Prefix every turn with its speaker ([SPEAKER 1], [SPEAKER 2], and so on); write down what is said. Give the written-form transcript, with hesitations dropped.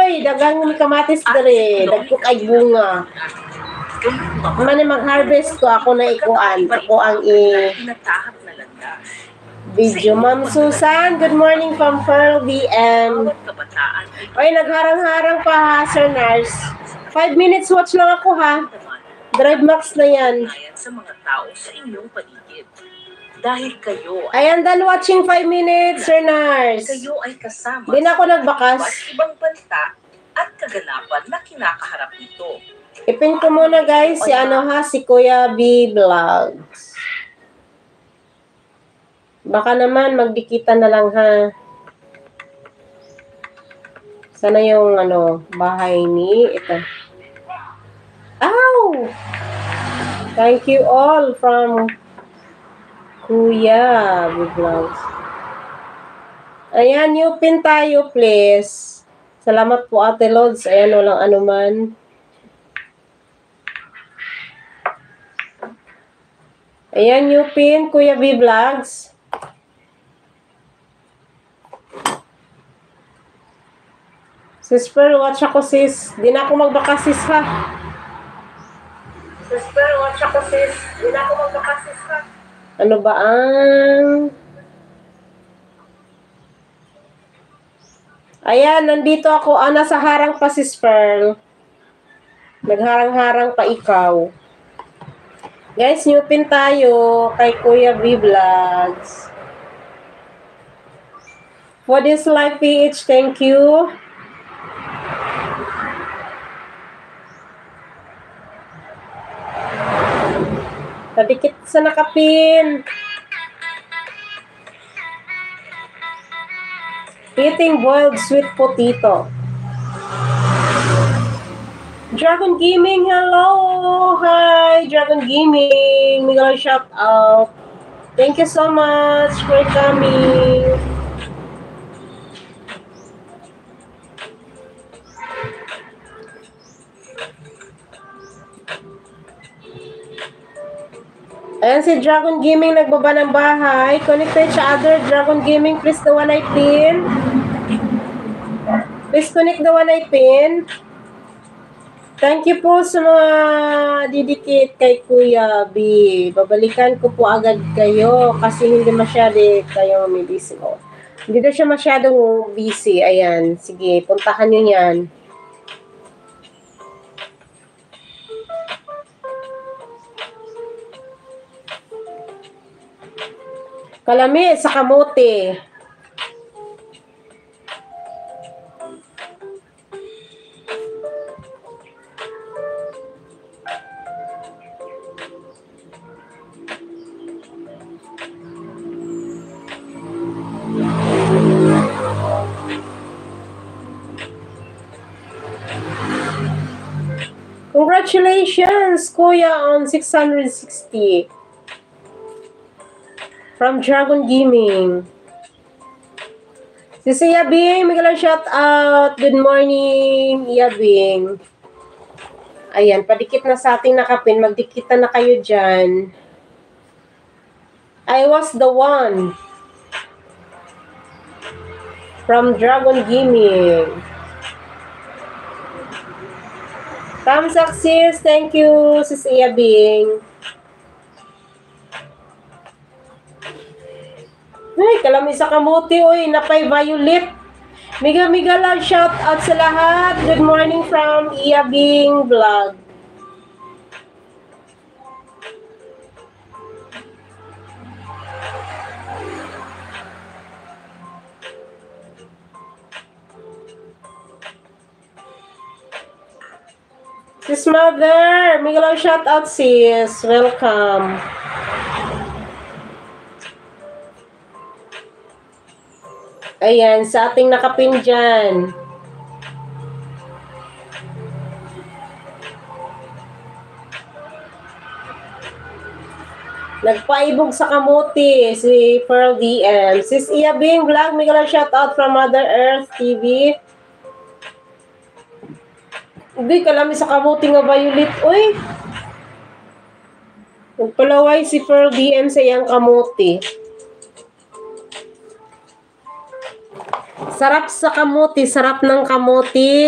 [SPEAKER 1] Oy, dagang mi kamatis dere, dagko kay bunga. Man mag-harvest ko ako na ikuan, ako ang video. Ma'am Susan, good morning from Pearl BM. Oy, nagharang-harang pa ha, Sir Nars. 5 minutes watch lang ako ha. Drive Max na yan.
[SPEAKER 2] Sa mga tao sa inyong paligid. Dahil kayo
[SPEAKER 1] Ayan, done watching 5 minutes, Sir Nars.
[SPEAKER 2] Kayo ay kasama
[SPEAKER 1] Di na ako nagbakas.
[SPEAKER 2] ibang banta at kaganapan na kinakaharap nito.
[SPEAKER 1] Ipin ko muna guys, si ano ha, si Kuya B Vlogs. Baka naman magdikita na lang ha. Sana yung ano, bahay ni ito. Ow! Thank you all from Kuya B Vlogs. Ayan, new pin tayo please. Salamat po Ate Lods. Ayan, walang anuman. Ayan, new pin, Kuya B Vlogs. Sis Pearl, watch ako sis. Di na ako magbaka sis ha. Sis Pearl, watch ako sis. Di na ako magbaka sis ha. Ano ba ang... Ayan, nandito ako. Nasa harang pa sis Pearl. Nagharang-harang pa ikaw. Guys, new pin tayo kay Kuya B Vlogs. For this live PH, thank you. Tadikit sa nakapin. Eating boiled sweet potato. Dragon Gaming, hello! Hi, Dragon Gaming! Miguel, shout out. Thank you so much for coming. Ayan si Dragon Gaming nagbaba ng bahay. Connected sa other Dragon Gaming, please the one I pin. Please connect the one I pin. Thank you po sa mga didikit kay Kuya B. Babalikan ko po agad kayo kasi hindi masyado kayo may busy. Oh. Hindi na siya masyadong busy. Ayan. Sige, puntahan nyo yan. Kalami sa kamote. Congratulations, Kuya, on 660 from Dragon Gaming. Si Yabing, Miguel, shout out. Good morning, Yabing. Ayan, padikit na sa ating nakapin. Magdikita na kayo dyan. I was the one from Dragon Gaming. Thumbs up, sis. Thank you, sis Yabing. Ay, kalami sa kamuti. Uy, napay violet. Miga lang, shout out sa lahat. Good morning from Yabing Vlog. Sis Mother, Miguel, shout out sis. Welcome. Ayan, sa ating nakapin dyan. Nagpaibog sa kamuti si Pearl DM. Sis Iyabing Vlog, Miguel, shout out from Mother Earth TV. Uy, kalami sa kamuti nga violet. Uy! Nagpalaway si Pearl DM sa iyang kamuti. Sarap sa kamuti, sarap ng kamuti.